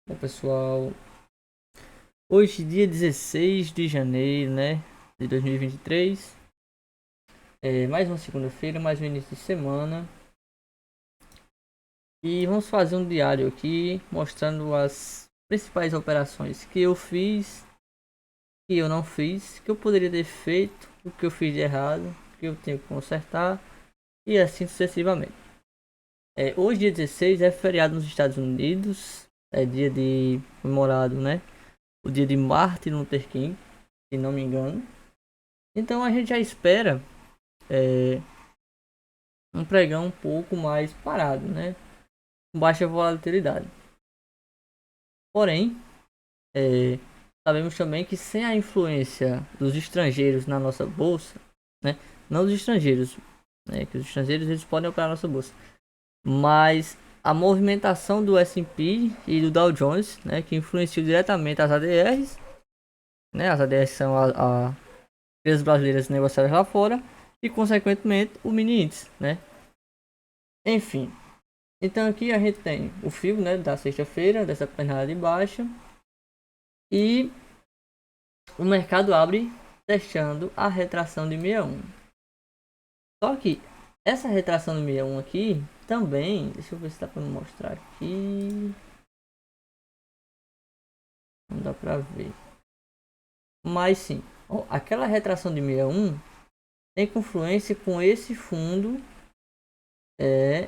Bom, pessoal, hoje dia 16 de janeiro, né, de 2023, mais uma segunda-feira, mais um início de semana, e vamos fazer um diário aqui mostrando as principais operações que eu fiz, que eu não fiz, que eu poderia ter feito, o que eu fiz de errado, que eu tenho que consertar, e assim sucessivamente. Hoje dia 16 é feriado nos Estados Unidos, é dia de comemorado, né, o dia de Martin Luther King, se não me engano. Então a gente já espera é, um pregão um pouco mais parado, né? Com baixa volatilidade. Porém, é, sabemos também que sem a influência dos estrangeiros na nossa bolsa, né? Não dos estrangeiros, né? Que os estrangeiros eles podem operar na nossa bolsa, mas a movimentação do S&P e do Dow Jones, né? Que influenciam diretamente as ADRs, né? As ADRs são a empresas brasileiras negociadas lá fora e, consequentemente, o mini índice, né? Enfim, então aqui a gente tem o fio, né, da sexta-feira, dessa pernada de baixa. E o mercado abre testando a retração de 61. Só que essa retração de 61 aqui também, deixa eu ver se dá para mostrar aqui. Não dá para ver. Mas sim, ó, aquela retração de 61 tem confluência com esse fundo. É,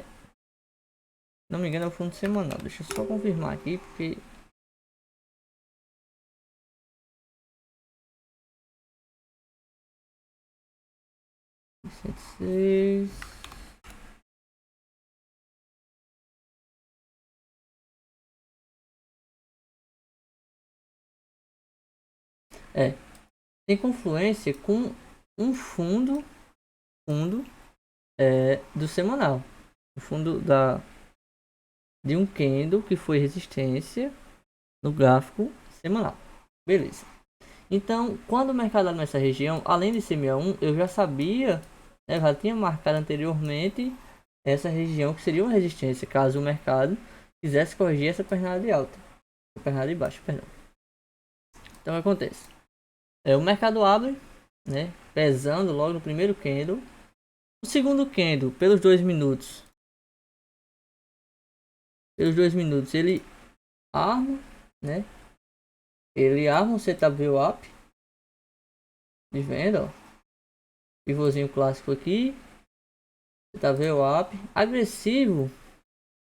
não me engano é o fundo semanal. Deixa eu só confirmar aqui porque 106. É, tem confluência com um fundo do semanal. O fundo de um candle que foi resistência no gráfico semanal. Beleza. Então, quando o mercado abre nessa região, além de ser 61, eu já sabia, né, já tinha marcado anteriormente essa região que seria uma resistência caso o mercado quisesse corrigir essa pernada de alta, a pernada de baixo, perdão. Então, o que acontece? O mercado abre, né, pesando logo no primeiro candle. O segundo candle, pelos dois minutos, ele arma, né? Ele arma um CW up de venda, ó. Pivôzinho clássico aqui, CW up, agressivo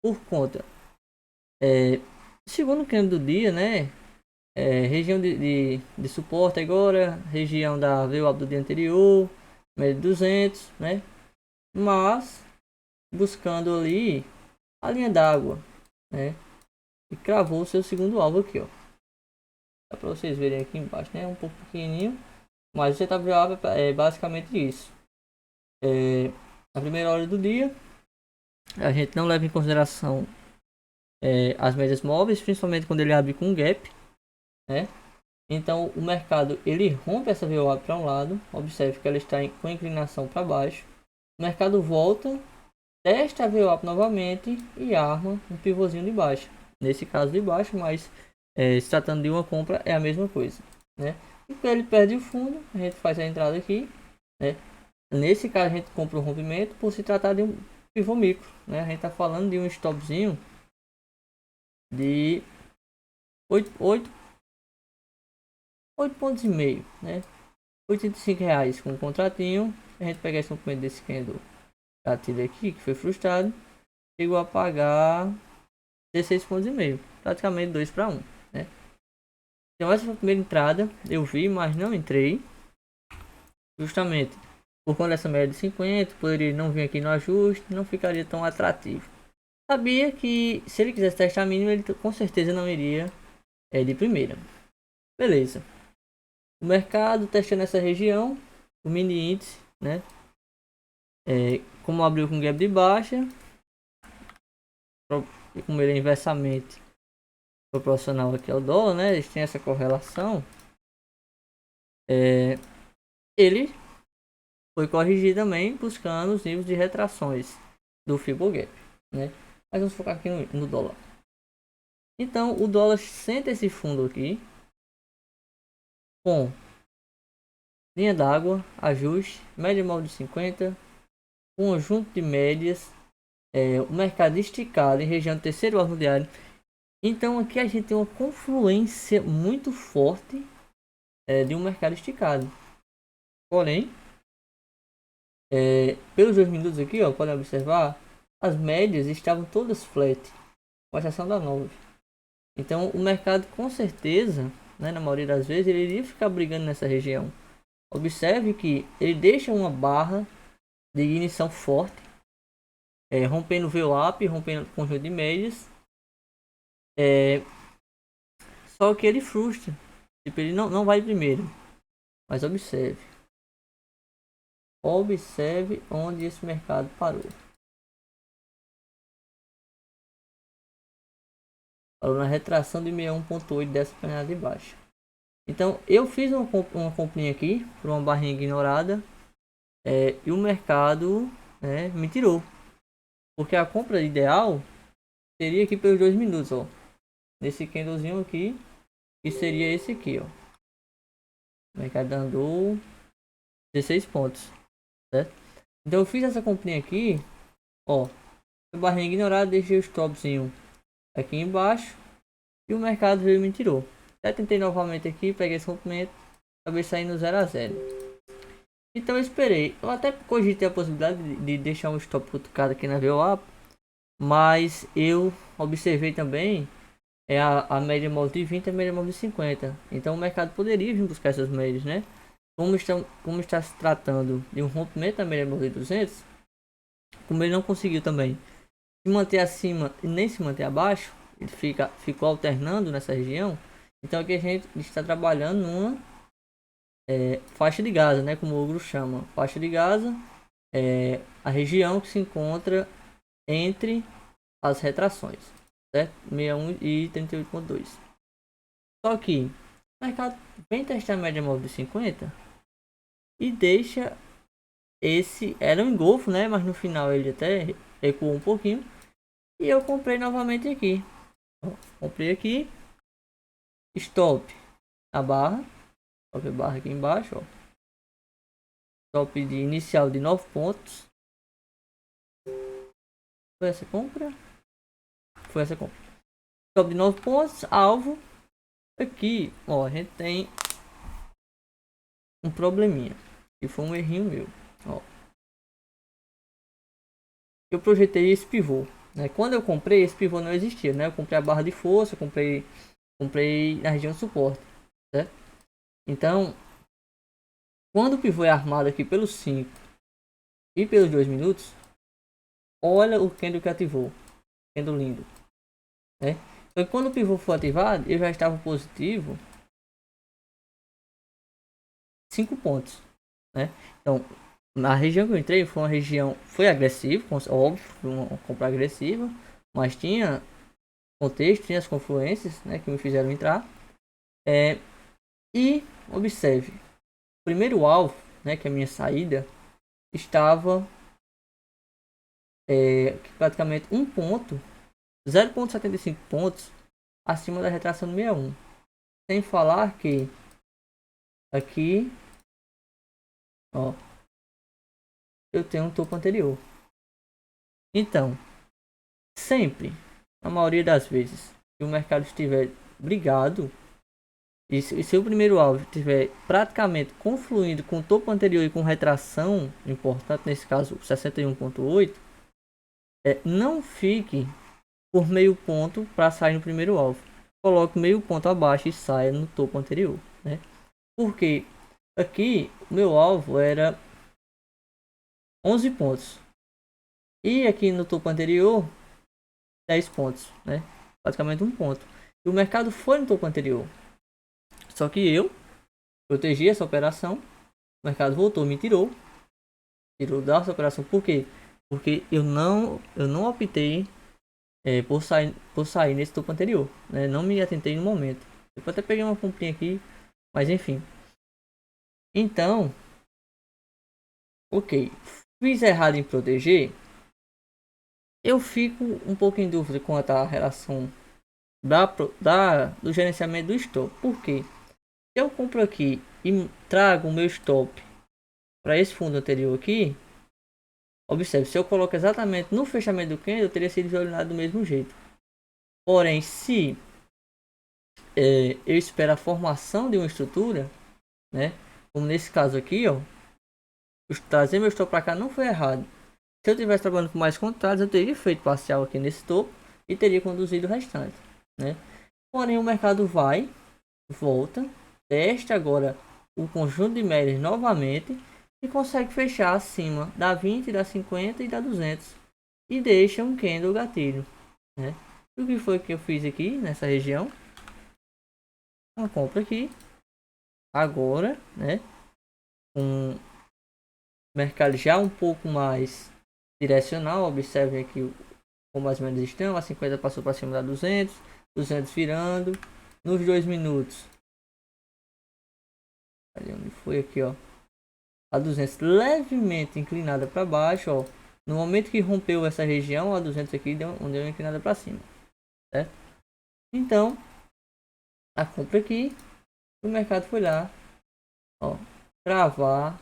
por conta. Segundo candle do dia, né? Região de suporte agora, região da VWAP do dia anterior, média 200, né? Mas buscando ali a linha d'água, né? E cravou o seu segundo alvo aqui, ó. Dá pra vocês verem aqui embaixo, né? Um pouco pequenininho. Mas o CWA é basicamente isso. Na primeira hora do dia, a gente não leva em consideração as médias móveis, principalmente quando ele abre com gap, né? Então o mercado ele rompe essa VWAP para um lado, observe que ela está com inclinação para baixo. O mercado volta, testa a VWAP novamente e arma um pivôzinho de baixo. Nesse caso de baixo, mas se tratando de uma compra é a mesma coisa, né? E quando ele perde o fundo, a gente faz a entrada aqui, né? Nesse caso a gente compra o rompimento por se tratar de um pivô micro, né? A gente está falando de um stopzinho de 8 pontos e meio, né? R$ 85 com um contratinho. A gente pegar esse rompimento desse candle gatilho aqui, que foi frustrado, chegou a pagar 16 pontos e meio, praticamente 2 para 1, né? Então essa foi a primeira entrada, eu vi, mas não entrei, justamente por conta dessa média de 50, poderia não vir aqui no ajuste, não ficaria tão atrativo. Sabia que se ele quisesse testar a mínima, ele com certeza não iria de primeira. Beleza. O mercado testando essa região, o mini índice, né? Como abriu com gap de baixa, e como ele é inversamente proporcional aqui ao dólar, né? Eles têm essa correlação. Ele foi corrigir também buscando os níveis de retrações do Fibonacci, né? Mas vamos focar aqui no dólar. Então o dólar senta esse fundo aqui com linha d'água, ajuste, média móvel de 50, conjunto de médias, o mercado esticado em região do terceiro alvo diário. Então aqui a gente tem uma confluência muito forte de um mercado esticado. Porém, pelos 2 minutos aqui, ó, podem observar, as médias estavam todas flat, com exceção da 9. Então o mercado com certeza, né, na maioria das vezes, ele iria ficar brigando nessa região. Observe que ele deixa uma barra de ignição forte, rompendo o VWAP, rompendo o conjunto de médias. Só que ele frustra. Tipo, ele não vai primeiro. Mas observe. Observe onde esse mercado parou. Parou na retração de 61,8 dessa panela de baixo. Então eu fiz uma comprinha aqui por uma barrinha ignorada. E o mercado me tirou. Porque a compra ideal seria aqui pelos 2 minutos, ó. Nesse candlezinho aqui. E seria esse aqui, ó. O mercado andou 16 pontos, certo? Então eu fiz essa comprinha aqui, ó. Barrinha ignorada, deixei o stopzinho aqui embaixo. E o mercado veio e me tirou. Até tentei novamente aqui, peguei esse rompimento. Acabei saindo 0 a 0. Então eu esperei. Eu até cogitei a possibilidade de deixar um stop cutucado aqui na VWAP. Mas eu observei também a média móvel de 20 e a média móvel de 50. Então o mercado poderia vir buscar essas médias, né? Como está se tratando de um rompimento da média móvel de 200, como ele não conseguiu também se manter acima e nem se manter abaixo, ele ficou alternando nessa região. Então aqui a gente está trabalhando numa faixa de Gaza, né? Como o Ogro chama. Faixa de Gaza é a região que se encontra entre as retrações, certo? 61 e 38,2. Só que o mercado vem testar a média móvel de 50 e deixa era um engolfo, né? Mas no final ele até recuou um pouquinho. E eu comprei novamente aqui. Ó, comprei aqui. Stop a barra. Stop a barra aqui embaixo, ó. Stop de inicial de 9 pontos. Foi essa compra? Foi essa compra. Stop de 9 pontos. Alvo. Aqui, ó, a gente tem um probleminha. Que foi um errinho meu. Ó. Eu projetei esse pivô. Né? Quando eu comprei, esse pivô não existia, né? Eu comprei a barra de força, comprei na região de suporte, certo? Então, quando o pivô é armado aqui pelos 5 e pelos 2 minutos, olha o candle que ativou. Candle lindo, né? Então, quando o pivô for ativado, eu já estava positivo 5 pontos, né? Então, na região que eu entrei foi uma região, foi agressiva, óbvio, foi uma compra agressiva, mas tinha contexto, tinha as confluências, né, que me fizeram entrar. E observe, o primeiro alvo, né, que é a minha saída, estava praticamente 0,75 pontos acima da retração do 61. Sem falar que aqui, ó, eu tenho um topo anterior. Então, sempre, na maioria das vezes, que o mercado estiver brigado, e se o primeiro alvo estiver praticamente confluindo com o topo anterior e com retração importante, nesse caso 61,8, não fique por meio ponto para sair no primeiro alvo. Coloque meio ponto abaixo e saia no topo anterior, né? Porque aqui o meu alvo era 11 pontos. E aqui no topo anterior 10 pontos, né? Praticamente um ponto. E o mercado foi no topo anterior. Só que eu protegi essa operação. O mercado voltou, me tirou dessa operação. Por quê? Porque eu não optei por sair nesse topo anterior, né? Não me atentei no momento. Eu até peguei uma comprinha aqui, mas enfim. Então, ok, fiz errado em proteger. Eu fico um pouco em dúvida quanto à relação do gerenciamento do stop. Por quê? Se eu compro aqui e trago o meu stop para esse fundo anterior aqui, observe, se eu coloco exatamente no fechamento do candle, teria sido visualizado do mesmo jeito. Porém, se eu espero a formação de uma estrutura, né? Como nesse caso aqui, ó, trazer meu stop para cá não foi errado. Se eu estivesse trabalhando com mais contratos, eu teria feito parcial aqui nesse topo e teria conduzido o restante, né? Porém, o mercado vai, volta, testa agora o conjunto de médias novamente e consegue fechar acima da 20, da 50 e da 200 e deixa um candle gatilho, né? E o que foi que eu fiz aqui nessa região? Uma compra aqui agora, né? Com o mercado já um pouco mais direcional. Observe aqui como mais ou menos estão. A 50 passou para cima da 200, 200 virando nos 2 minutos. Ali onde foi aqui, ó. A 200 levemente inclinada para baixo, ó. No momento que rompeu essa região, a 200 aqui deu uma inclinada para cima, certo? Então, a compra aqui, o mercado foi lá, ó, travar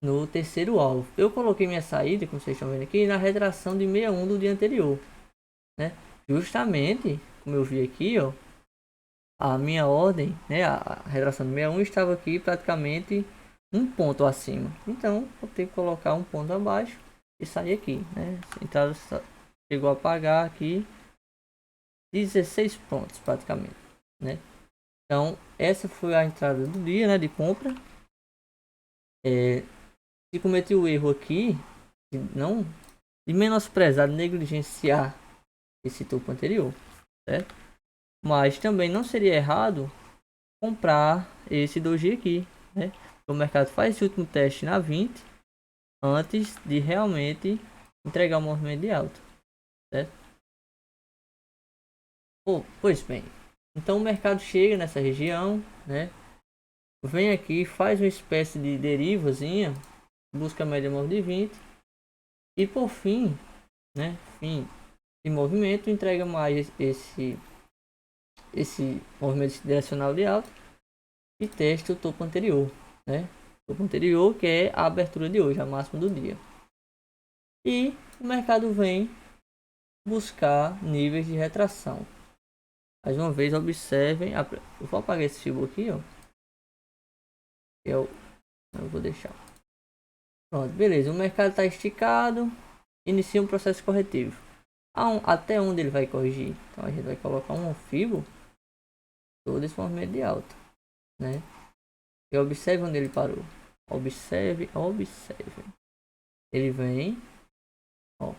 no terceiro alvo. Eu coloquei minha saída, como vocês estão vendo aqui, na retração de 61 do dia anterior, né? Justamente, como eu vi aqui, ó, a minha ordem, né, a retração de 61 estava aqui praticamente um ponto acima. Então, vou ter que colocar um ponto abaixo e sair aqui, né? Então, chegou a pagar aqui 16 pontos praticamente, né? Então, essa foi a entrada do dia, né, de compra. Se cometi o erro aqui de menosprezar, negligenciar esse topo anterior, certo? Mas também não seria errado comprar esse doji aqui, né? O mercado faz esse último teste na 20 antes de realmente entregar o movimento de alta, certo? Pois bem, então o mercado chega nessa região, né? Vem aqui, faz uma espécie de derivazinha, busca a média móvel de 20 e por fim, né? Fim de movimento, entrega mais esse movimento direcional de alta e testa o topo anterior, né? Topo anterior que é a abertura de hoje, a máxima do dia. E o mercado vem buscar níveis de retração. Mais uma vez, observem. Eu vou apagar esse fio aqui, ó. Eu vou deixar. Pronto, beleza. O mercado está esticado. Inicia um processo corretivo. Até onde ele vai corrigir? Então a gente vai colocar um fibo todo esse movimento de alta, né? E observe onde ele parou. Observe. Ele vem, ó.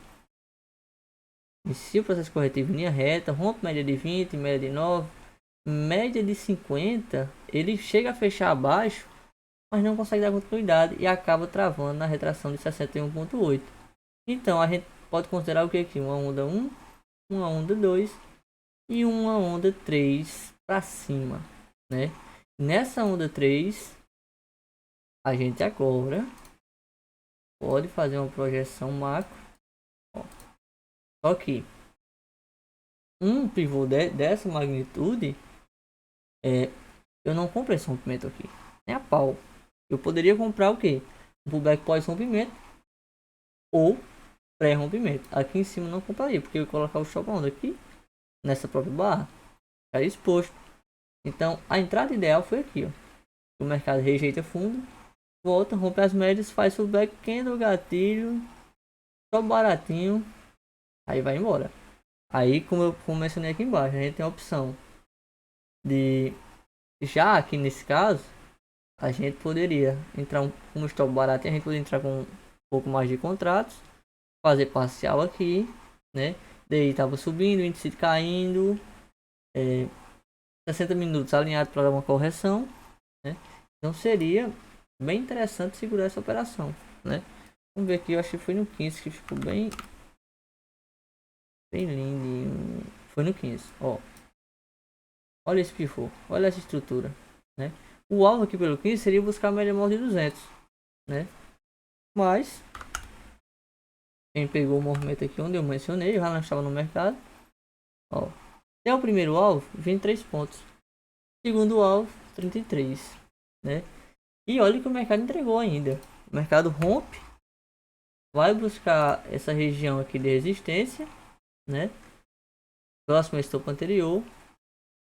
Inicia o processo corretivo em linha reta, rompe média de 20, média de 9, média de 50. Ele chega a fechar abaixo, mas não consegue dar continuidade e acaba travando na retração de 61,8. Então a gente pode considerar o que aqui? Uma onda 1, uma onda 2 e uma onda 3 para cima, né? Nessa onda 3, a gente agora pode fazer uma projeção macro. Ó. Só que um pivô dessa magnitude, eu não comprei esse rompimento aqui, nem a pau. Eu poderia comprar o que? Um pullback pós-rompimento ou pré-rompimento. Aqui em cima não compraria, porque eu ia colocar o stop onda aqui, nessa própria barra, está exposto. Então a entrada ideal foi aqui, ó. O mercado rejeita fundo, volta, rompe as médias, faz pullback, candle, gatilho, só baratinho, aí vai embora. Aí, como mencionei aqui embaixo, a gente tem a opção de, já aqui nesse caso, a gente poderia entrar um stop baratinho, a gente poderia entrar com um pouco mais de contratos, fazer parcial aqui, né? Daí tava subindo, o índice caindo, 60 minutos alinhado para dar uma correção, né? Então seria bem interessante segurar essa operação, né? Vamos ver aqui, eu acho que foi no 15 que ficou bem lindo. Foi no 15, ó. Olha esse pivô, olha essa estrutura, né? O alvo aqui pelo 15 seria buscar a média móvel de 200, né? Mas quem pegou o movimento aqui onde eu mencionei, já não estava no mercado, ó, Até o primeiro alvo, 23 pontos. Segundo alvo, 33, né? E olha que o mercado entregou ainda. O mercado rompe, vai buscar essa região aqui de resistência, né? Próximo ao topo anterior.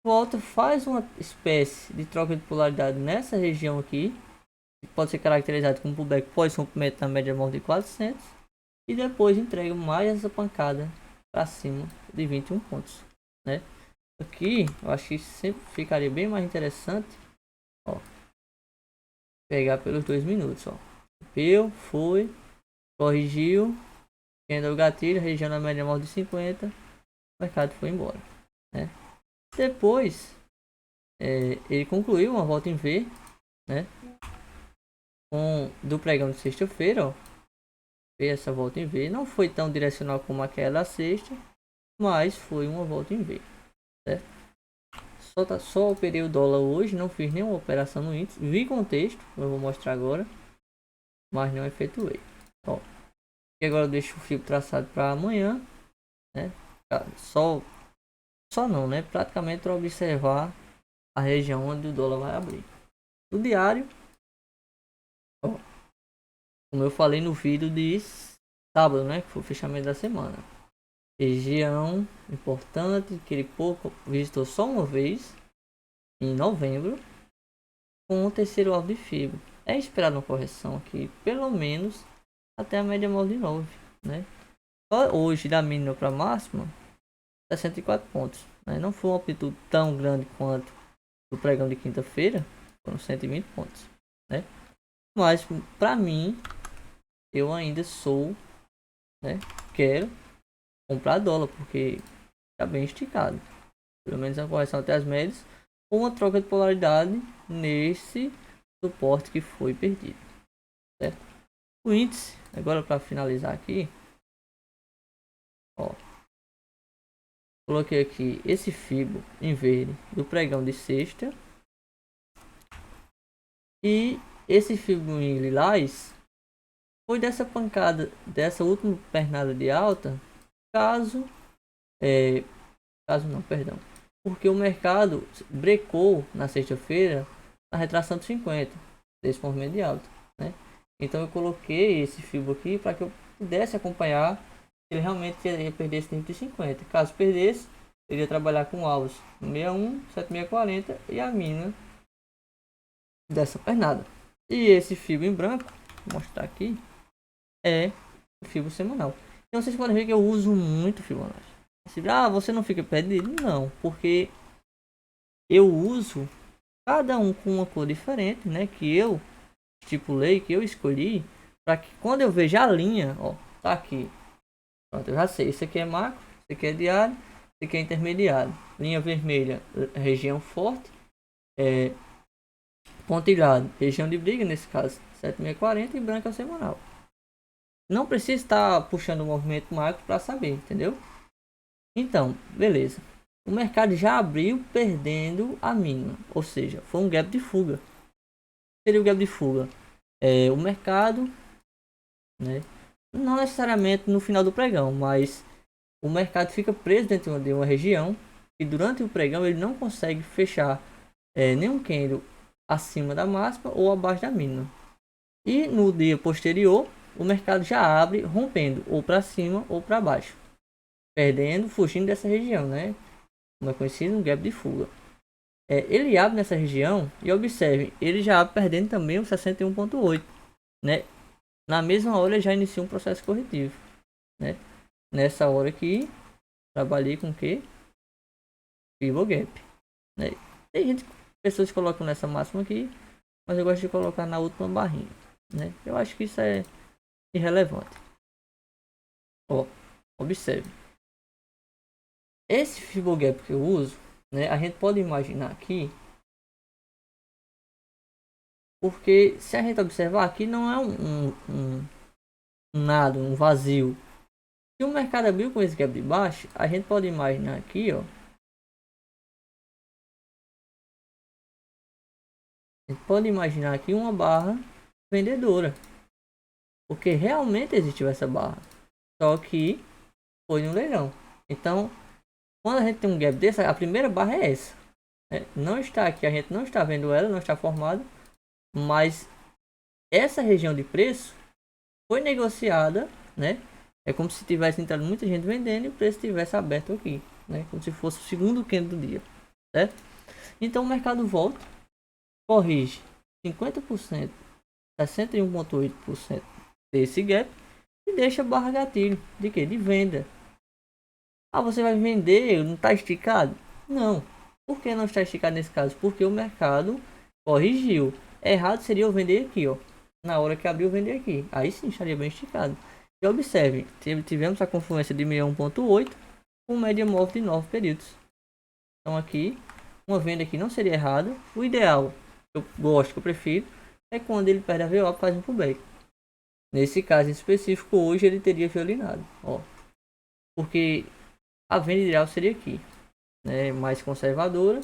Volta, faz uma espécie de troca de polaridade nessa região aqui, que pode ser caracterizado como pullback pós rompimento na média móvel de 400, e depois entrega mais essa pancada para cima de 21 pontos, né? Aqui eu acho que sempre ficaria bem mais interessante, ó, pegar pelos 2 minutos, ó. Rompeu, foi, corrigiu, ainda o gatilho, região da média móvel de 50, o mercado foi embora, né? Depois ele concluiu uma volta em V, né? Do pregão de sexta-feira, ó. Fez essa volta em V. Não foi tão direcional como aquela da sexta, mas foi uma volta em V, certo? Só operei o dólar hoje, não fiz nenhuma operação no índice. Vi contexto, eu vou mostrar agora, mas não efetuei. Ó, e agora eu deixo o fio traçado para amanhã, né? Só não, né? Praticamente para observar a região onde o dólar vai abrir. O diário, ó, como eu falei no vídeo de sábado, né? Que foi o fechamento da semana. Região importante que ele pouco visitou só uma vez em novembro, com o terceiro alvo de FIBO. É esperado uma correção aqui, pelo menos até a média móvel de 9, né? Hoje da mínima para máxima 64 pontos, né? Não foi uma amplitude tão grande quanto o pregão de quinta-feira, foram 120 pontos, né? Mas para mim, eu ainda sou, né? Quero comprar dólar porque está bem esticado, pelo menos a correção até as médias, ou uma troca de polaridade nesse suporte que foi perdido, certo? O índice, agora para finalizar aqui, ó, coloquei aqui esse fibo em verde do pregão de sexta e esse fibo em lilás foi dessa pancada, dessa última pernada de alta, caso caso não, perdão, porque o mercado brecou na sexta-feira na retração de 50 desse movimento de alta, né? Então eu coloquei esse fibo aqui para que eu pudesse acompanhar se ele realmente ia perder esse tempo de 50. Caso perdesse, ele ia trabalhar com alvos 61, 7640 e a mina dessa pernada. E esse fibo em branco, vou mostrar aqui, é o fibo semanal. Então vocês podem ver que eu uso muito Fibonacci. Você não fica perdido? Não, porque eu uso cada um com uma cor diferente, né? Que eu estipulei, que eu escolhi, para que quando eu veja a linha, ó, tá aqui. Pronto, eu já sei. Isso aqui é macro, isso aqui é diário, isso aqui é intermediário. Linha vermelha, região forte, pontilhado, região de briga, nesse caso 7640 e branca semanal. Não precisa estar puxando o movimento macro para saber, entendeu? Então, beleza. O mercado já abriu perdendo a mínima, ou seja, foi um gap de fuga. Seria o gap de fuga. O mercado, né? Não necessariamente no final do pregão, mas o mercado fica preso dentro de uma região e durante o pregão ele não consegue fechar nenhum candle acima da máxima ou abaixo da mínima. E no dia posterior, o mercado já abre rompendo ou para cima ou para baixo, perdendo, fugindo dessa região, né? Como é conhecido, um gap de fuga. Ele abre nessa região e observe, ele já abre perdendo também o 61,8, né? Na mesma hora ele já inicia um processo corretivo, né? Nessa hora aqui, trabalhei com o que? Pivot Gap, né? Tem gente, pessoas que colocam nessa máxima aqui, mas eu gosto de colocar na última barrinha, né? Eu acho que isso é irrelevante. Ó, observe. Esse Pivot Gap que eu uso, né? A gente pode imaginar aqui, porque se a gente observar aqui não é um nada, um vazio. Se o mercado abriu com esse gap de baixo, a gente pode imaginar aqui, ó. A gente pode imaginar aqui uma barra vendedora, porque realmente existiu essa barra, só que foi no leilão. Então Quando a gente tem um gap desse, a primeira barra é essa, né? Não está aqui, a gente não está vendo ela, não está formada, mas essa região de preço foi negociada, né? É como se tivesse entrado muita gente vendendo e o preço tivesse aberto aqui, né? Como se fosse o segundo candle do dia, certo? Então o mercado volta, corrige 50%, 61,8% desse gap e deixa a barra gatilho de que? De venda. Ah, você vai vender, não está esticado? Não. Por que não está esticado nesse caso? Porque o mercado corrigiu. Errado seria eu vender aqui, ó. Na hora que abriu, vender aqui. Aí sim estaria bem esticado. E observe, tivemos a confluência de 61,8 com média móvel de 9 períodos. Então aqui, uma venda aqui não seria errada. O ideal, que eu gosto, que eu prefiro, é quando ele perde a VWAP e faz um pullback. Nesse caso em específico, hoje ele teria violinado, ó. Porque a venda ideal seria aqui, né? Mais conservadora.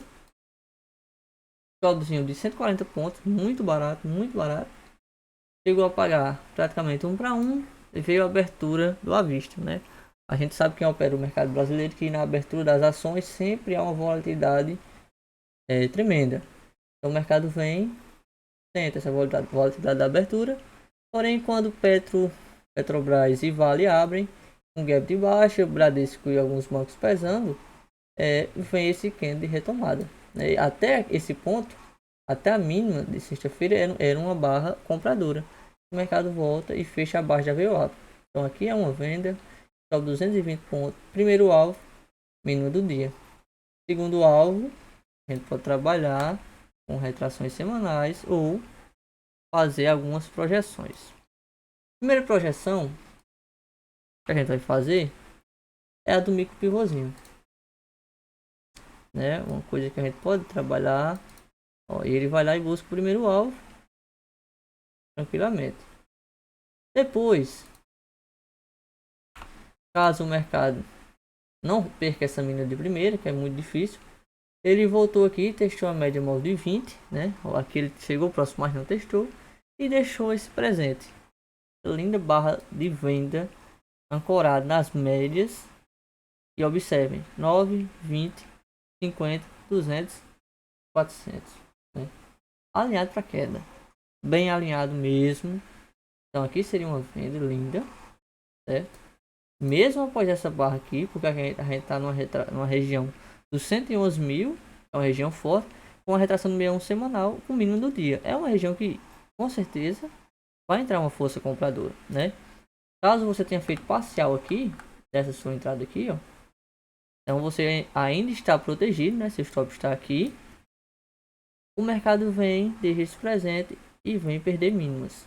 Saldozinho de 140 pontos, muito barato, muito barato. Chegou a pagar praticamente 1 para 1 e veio a abertura do à vista, né? A gente sabe quem opera o mercado brasileiro que na abertura das ações sempre há uma volatilidade tremenda. Então o mercado vem, tenta essa volatilidade da abertura, porém quando Petrobras e Vale abrem um gap de baixa, o Bradesco e alguns bancos pesando, vem esse candle de retomada, né? Até esse ponto, até a mínima de sexta-feira era uma barra compradora. O mercado volta e fecha abaixo da VWAP. Então aqui é uma venda, sobe 220 pontos. Primeiro alvo, mínimo do dia. Segundo alvo, a gente pode trabalhar com retrações semanais ou fazer algumas projeções. Primeira projeção que a gente vai fazer é a do micro pivôzinho, né? Uma coisa que a gente pode trabalhar. Ó, e ele vai lá e busca o primeiro alvo tranquilamente. Depois, caso o mercado não perca essa mina de primeira, que é muito difícil, ele voltou aqui, testou a média móvel de 20, né? Aqui ele chegou próximo, mas não testou, e deixou esse presente. Linda barra de venda ancorada nas médias. E observem, 9, 20, 50, 200, 400, né? Alinhado para queda, bem alinhado mesmo. Então aqui seria uma venda linda, certo? Mesmo após essa barra aqui, porque a gente está numa região dos 111 mil, é uma região forte, com a retração do 61 semanal, com o mínimo do dia. É uma região que, com certeza, vai entrar uma força compradora, né? Caso você tenha feito parcial aqui, dessa sua entrada aqui, ó, então você ainda está protegido, né? Seu stop está aqui. O mercado vem, deixa esse presente e vem perder mínimas.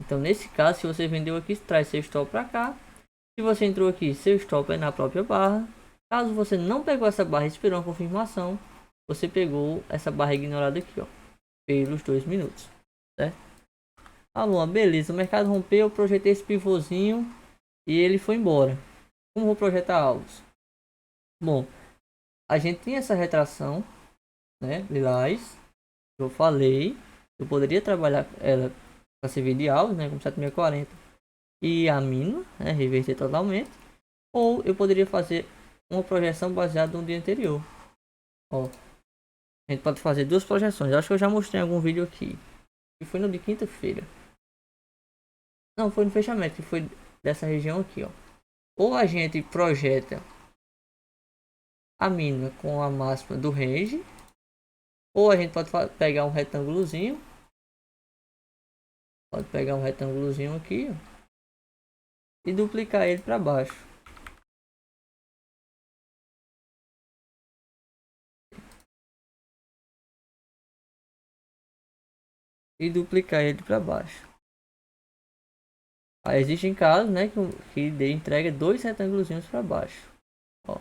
Então nesse caso, se você vendeu aqui, traz seu stop para cá. Se você entrou aqui, seu stop é na própria barra. Caso você não pegou essa barra e esperou uma confirmação, você pegou essa barra ignorada aqui, ó, pelos 2 minutos, certo? Alô, beleza, o mercado rompeu, eu projetei esse pivôzinho e ele foi embora. Como vou projetar alvos? Bom, a gente tem essa retração, né, lilás, eu falei, eu poderia trabalhar ela para servir de alvos, né, como 7640 e a mínima, né, reverter totalmente, ou eu poderia fazer uma projeção baseada no dia anterior. Ó, a gente pode fazer duas projeções. Eu acho que eu já mostrei em algum vídeo aqui, que foi no de quinta-feira. Não, foi no fechamento, que foi dessa região aqui, ó. Ou a gente projeta a mínima com a máxima do range, ou a gente pode pegar um retângulozinho. Pode pegar um retângulozinho aqui, ó, e duplicar ele para baixo. E duplicar ele para baixo. Aí existem casos, né, que dê entrega dois retângulozinhos para baixo. Ó.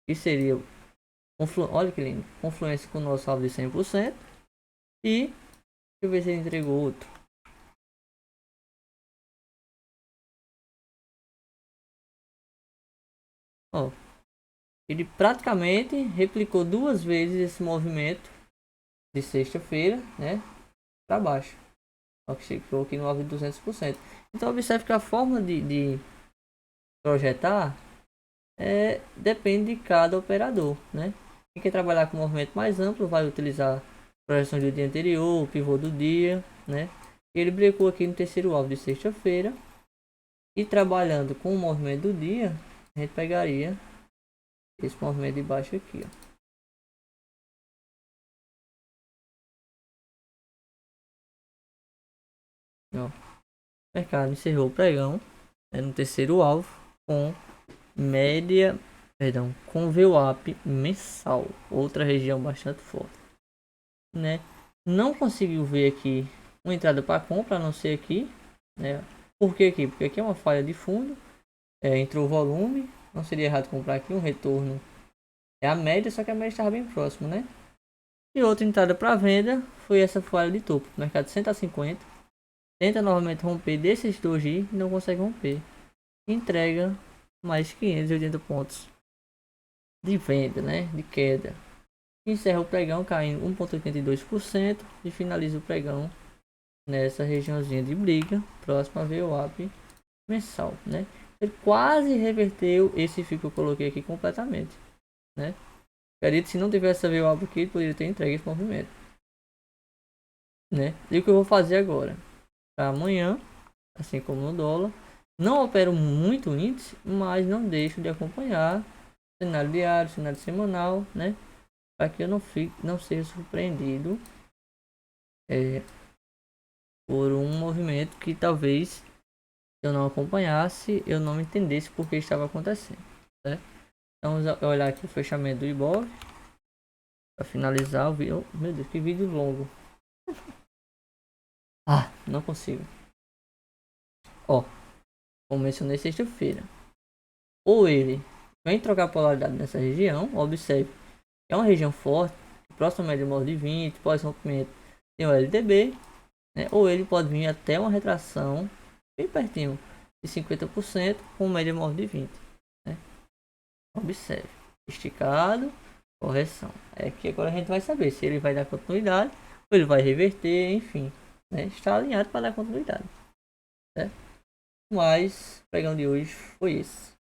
Que seria, olha que lindo, confluência com o nosso alvo de 100%. E deixa eu ver se ele entregou outro. Ó, ele praticamente replicou duas vezes esse movimento de sexta-feira, né, para baixo. Ó, que chegou aqui no alvo de 200%. Então observe que a forma de projetar depende de cada operador, né? Quem quer trabalhar com movimento mais amplo vai utilizar projeções do dia anterior, o pivô do dia, né? Ele brecou aqui no terceiro alvo de sexta-feira e trabalhando com o movimento do dia, a gente pegaria esse movimento de baixo aqui, ó. O mercado encerrou o pregão no terceiro alvo com média, perdão, com VWAP mensal, outra região bastante forte, né? Não conseguiu ver aqui uma entrada para compra, a não ser aqui, né? Por que aqui? Porque aqui é uma falha de fundo, entrou volume, não seria errado comprar aqui, um retorno é a média, só que a média estava bem próximo, né? E outra entrada para venda foi essa falha de topo, o mercado senta a 50, tenta novamente romper desses doji e não consegue romper, entrega mais 580 pontos de venda, né? De queda. Encerra o pregão caindo 1,82% e finaliza o pregão nessa regiãozinha de briga, próxima a VWAP mensal, né? Ele quase reverteu esse FII que eu coloquei aqui completamente, né? Acredito que se não tivesse a VWAP aqui, ele poderia ter entregue esse movimento, né? E o que eu vou fazer agora? Para amanhã, assim como no dólar, não opero muito o índice, mas não deixo de acompanhar cenário diário, cenário semanal, né? Para que eu não seja surpreendido por um movimento que talvez eu não acompanhasse, eu não entendesse por que estava acontecendo, né? Vamos olhar aqui o fechamento do Ibov para finalizar o vídeo. Oh, meu Deus, que vídeo longo! Ah, não consigo. Ó, como mencionei sexta-feira, ou ele vem trocar polaridade nessa região, observe, é uma região forte, próxima média móvel de 20, pós-rompimento tem o LTB, né? Ou ele pode vir até uma retração bem pertinho de 50% com média móvel de 20, né? Observe, esticado, correção. É que agora a gente vai saber se ele vai dar continuidade ou ele vai reverter, enfim, né? Está alinhado para dar continuidade, certo? Mas o pregão de hoje foi esse.